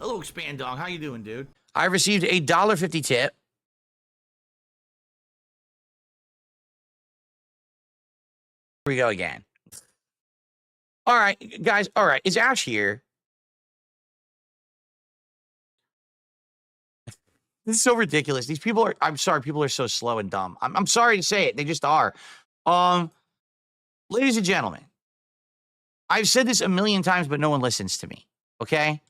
Hello, Expand Dog. How you doing, dude? I received a $1.50 tip. Here we go again. All right, guys. All right, is Ash here? This is so ridiculous. These people are, I'm sorry, people are so slow and dumb. I'm sorry to say it. They just are. Ladies and gentlemen, I've said this a million times, but no one listens to me. Okay?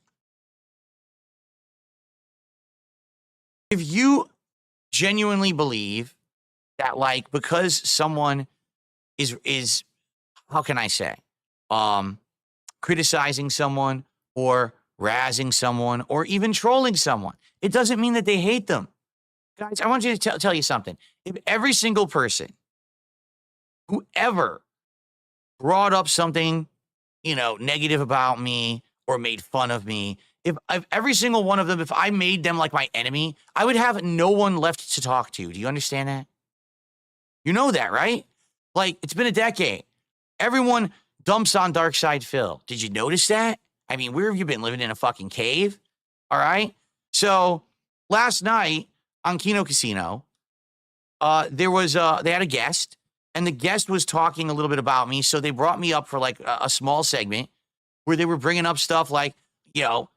If you genuinely believe that, like, because someone is how can I say, criticizing someone or razzing someone or even trolling someone, it doesn't mean that they hate them. Guys, I want you to tell you something. If every single person who ever brought up something, negative about me or made fun of me, if every single one of them, if I made them like my enemy, I would have no one left to talk to. Do you understand that? You know that, right? Like, it's been a decade. Everyone dumps on DarksydePhil. Did you notice that? I mean, where have you been? Living in a fucking cave? All right? So, last night on Kino Casino, they had a guest, and the guest was talking a little bit about me, so they brought me up for, like, a small segment where they were bringing up stuff like,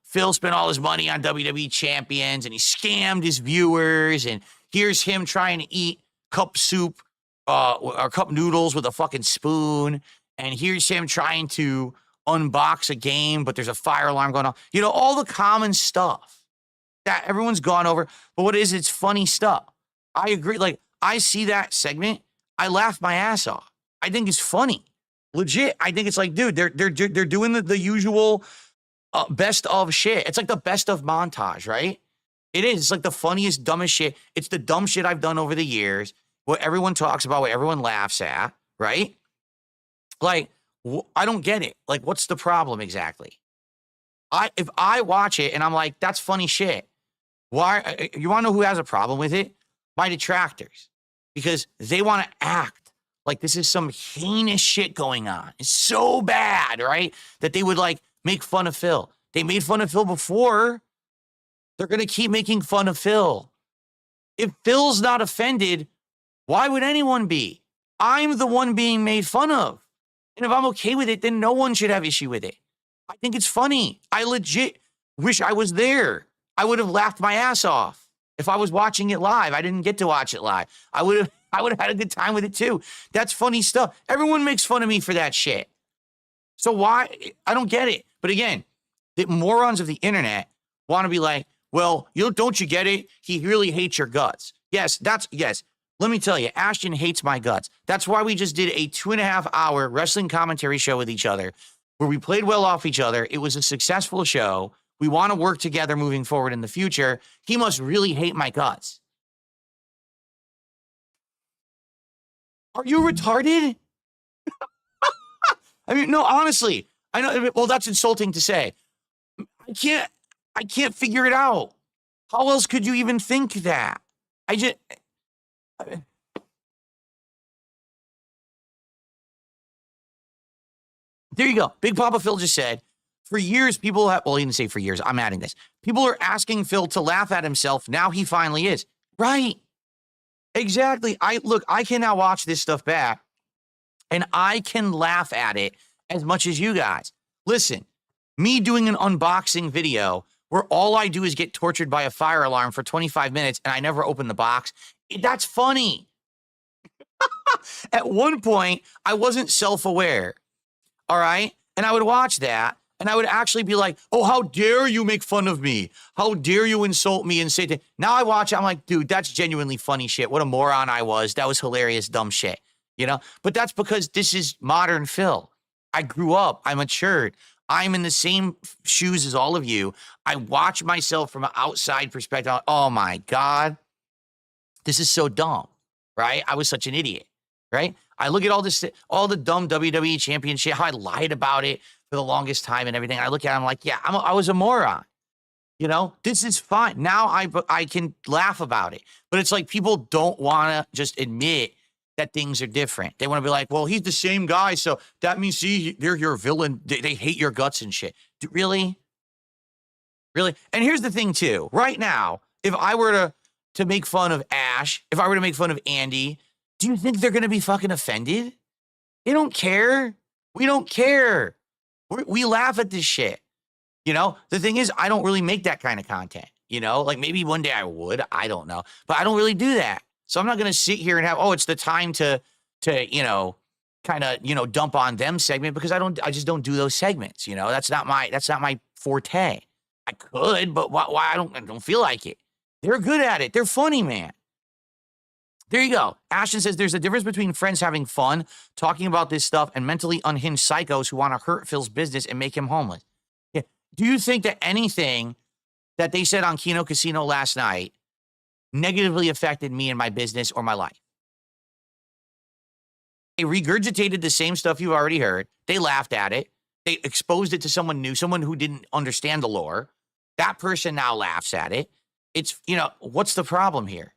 Phil spent all his money on WWE champions, and he scammed his viewers, and here's him trying to eat cup soup, or cup noodles with a fucking spoon, and here's him trying to unbox a game, but there's a fire alarm going on. All the common stuff that everyone's gone over. But what it is, it's funny stuff. I agree. Like, I see that segment, I laugh my ass off. I think it's funny. Legit. I think it's like, dude, they're doing the usual best of shit. It's like the best of montage, right? It is. It's like the funniest, dumbest shit. It's the dumb shit I've done over the years. What everyone talks about, what everyone laughs at, right? Like, I don't get it. Like, what's the problem exactly? If I watch it and I'm like, that's funny shit. Why? You want to know who has a problem with it? My detractors. Because they want to act like this is some heinous shit going on. It's so bad, right? That they would, like, make fun of Phil. They made fun of Phil before. They're going to keep making fun of Phil. If Phil's not offended, why would anyone be? I'm the one being made fun of. And if I'm okay with it, then no one should have issue with it. I think it's funny. I legit wish I was there. I would have laughed my ass off if I was watching it live. I didn't get to watch it live. I would have had a good time with it too. That's funny stuff. Everyone makes fun of me for that shit. So why? I don't get it. But again, the morons of the internet want to be like, well, don't you get it? He really hates your guts. Yes. Let me tell you, Ashton hates my guts. That's why we just did a 2.5-hour wrestling commentary show with each other where we played well off each other. It was a successful show. We want to work together moving forward in the future. He must really hate my guts. Are you retarded? I mean, no, honestly, I know. Well, that's insulting to say. I can't figure it out. How else could you even think that? There you go. Big Papa Phil just said, for years, people have, well, he didn't say for years. I'm adding this. People are asking Phil to laugh at himself. Now he finally is. Right. Exactly. I can now watch this stuff back and I can laugh at it as much as you guys. Listen, me doing an unboxing video where all I do is get tortured by a fire alarm for 25 minutes and I never open the box. That's funny. At one point, I wasn't self-aware. All right. And I would watch that and I would actually be like, oh, how dare you make fun of me? How dare you insult me and say that? Now I watch it, I'm like, dude, that's genuinely funny shit. What a moron I was. That was hilarious, dumb shit. But that's because this is modern Phil. I grew up. I matured. I'm in the same shoes as all of you. I watch myself from an outside perspective. Oh my God. This is so dumb, right? I was such an idiot, right? I look at all this, all the dumb WWE champion shit, how I lied about it for the longest time and everything. I look at it, I'm like, yeah, I was a moron. This is fine. Now I can laugh about it. But it's like people don't want to just admit that things are different. They want to be like, well, he's the same guy, so that means, see, they're your villain. They hate your guts and shit. Really? Really? And here's the thing too. Right now, if I were to make fun of Ash, if I were to make fun of Andy, do you think they're going to be fucking offended? They don't care. We don't care. We laugh at this shit. You know, the thing is, I don't really make that kind of content. You know, like maybe one day I would. I don't know. But I don't really do that. So I'm not going to sit here and have, oh, it's the time to you know, kind of, you know, dump on them segment because I just don't do those segments. You know, that's not my forte. I could, but why I don't feel like it. They're good at it. They're funny, man. There you go. Ashton says there's a difference between friends having fun, talking about this stuff, and mentally unhinged psychos who want to hurt Phil's business and make him homeless. Yeah. Do you think that anything that they said on Kino Casino last night negatively affected me and my business or my life? They regurgitated the same stuff you've already heard. They laughed at it. They exposed it to someone new, someone who didn't understand the lore. That person now laughs at it. It's, you know, what's the problem here?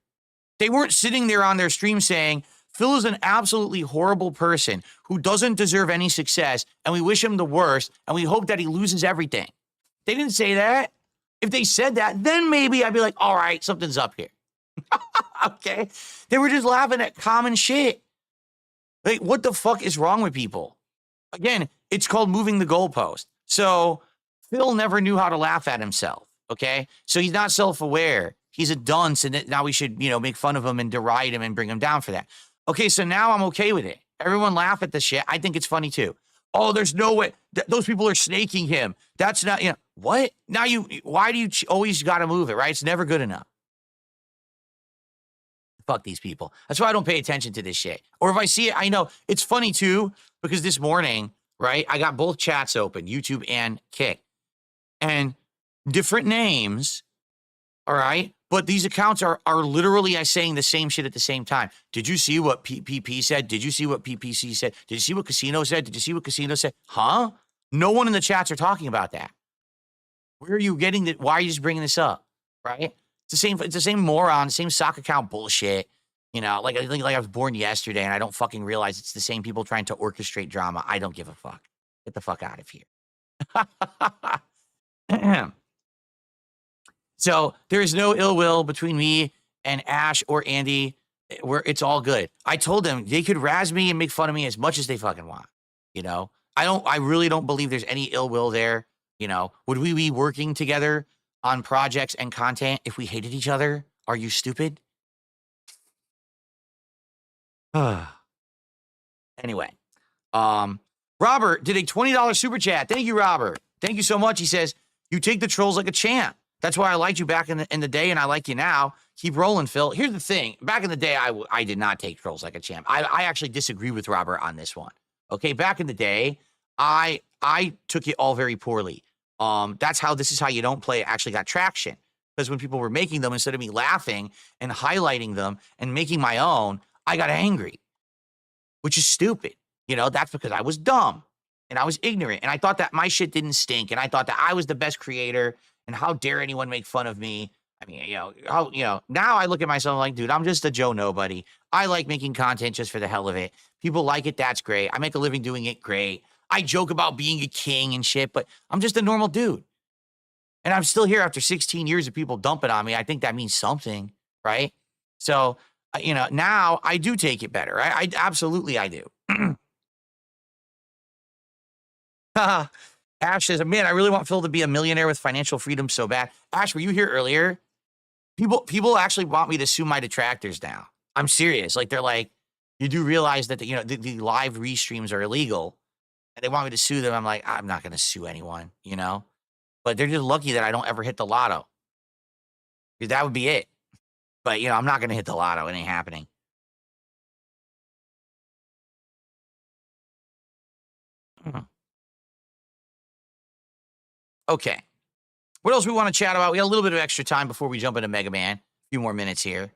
They weren't sitting there on their stream saying, Phil is an absolutely horrible person who doesn't deserve any success, and we wish him the worst, and we hope that he loses everything. They didn't say that. If they said that, then maybe I'd be like, all right, something's up here. Okay? They were just laughing at common shit. Like, what the fuck is wrong with people? Again, it's called moving the goalpost. So Phil never knew how to laugh at himself, okay? So he's not self-aware. He's a dunce, and now we should, you know, make fun of him and deride him and bring him down for that. Okay, so now I'm okay with it. Everyone laugh at the shit. I think it's funny too. Oh, there's no way. Those people are snaking him. That's not, you know, what? Now why do you always got to move it, right? It's never good enough. Fuck these people. That's why I don't pay attention to this shit. Or if I see it, I know. It's funny too, because this morning, right, I got both chats open, YouTube and Kick. And different names, all right? But these accounts are literally saying the same shit at the same time. Did you see what PPP said? Did you see what PPC said? Did you see what Casino said? Did you see what Casino said? Huh? No one in the chats are talking about that. Where are you getting that? Why are you just bringing this up? Right? It's the same moron, same sock account bullshit. You know, like I think like I was born yesterday and I don't fucking realize it's the same people trying to orchestrate drama. I don't give a fuck. Get the fuck out of here. So there is no ill will between me and Ash or Andy. It's all good. I told them they could razz me and make fun of me as much as they fucking want. You know, I really don't believe there's any ill will there. You know, would we be working together on projects and content if we hated each other? Are you stupid? Anyway, Robert did a $20 super chat. Thank you, Robert. Thank you so much. He says, you take the trolls like a champ. That's why I liked you back in the day, and I like you now. Keep rolling, Phil. Here's the thing. Back in the day, I did not take trolls like a champ. I actually disagree with Robert on this one. Okay, back in the day, I took it all very poorly. This is how you don't play. It actually got traction. Because when people were making them, instead of me laughing and highlighting them and making my own, I got angry, which is stupid. You know, that's because I was dumb and I was ignorant. And I thought that my shit didn't stink. And I thought that I was the best creator. And how dare anyone make fun of me? I mean, now I look at myself like, dude, I'm just a Joe Nobody. I like making content just for the hell of it. People like it. That's great. I make a living doing it. Great. I joke about being a king and shit, but I'm just a normal dude. And I'm still here after 16 years of people dumping on me. I think that means something, right? So, now I do take it better. I absolutely, I do. Ash says, man, I really want Phil to be a millionaire with financial freedom so bad. Ash, were you here earlier? People actually want me to sue my detractors now. I'm serious. Like, they're like, you do realize that, the live restreams are illegal and they want me to sue them. I'm like, I'm not going to sue anyone, but they're just lucky that I don't ever hit the lotto. Because that would be it. But, I'm not going to hit the lotto. It ain't happening. Okay. What else we want to chat about? We got a little bit of extra time before we jump into Mega Man. A few more minutes here.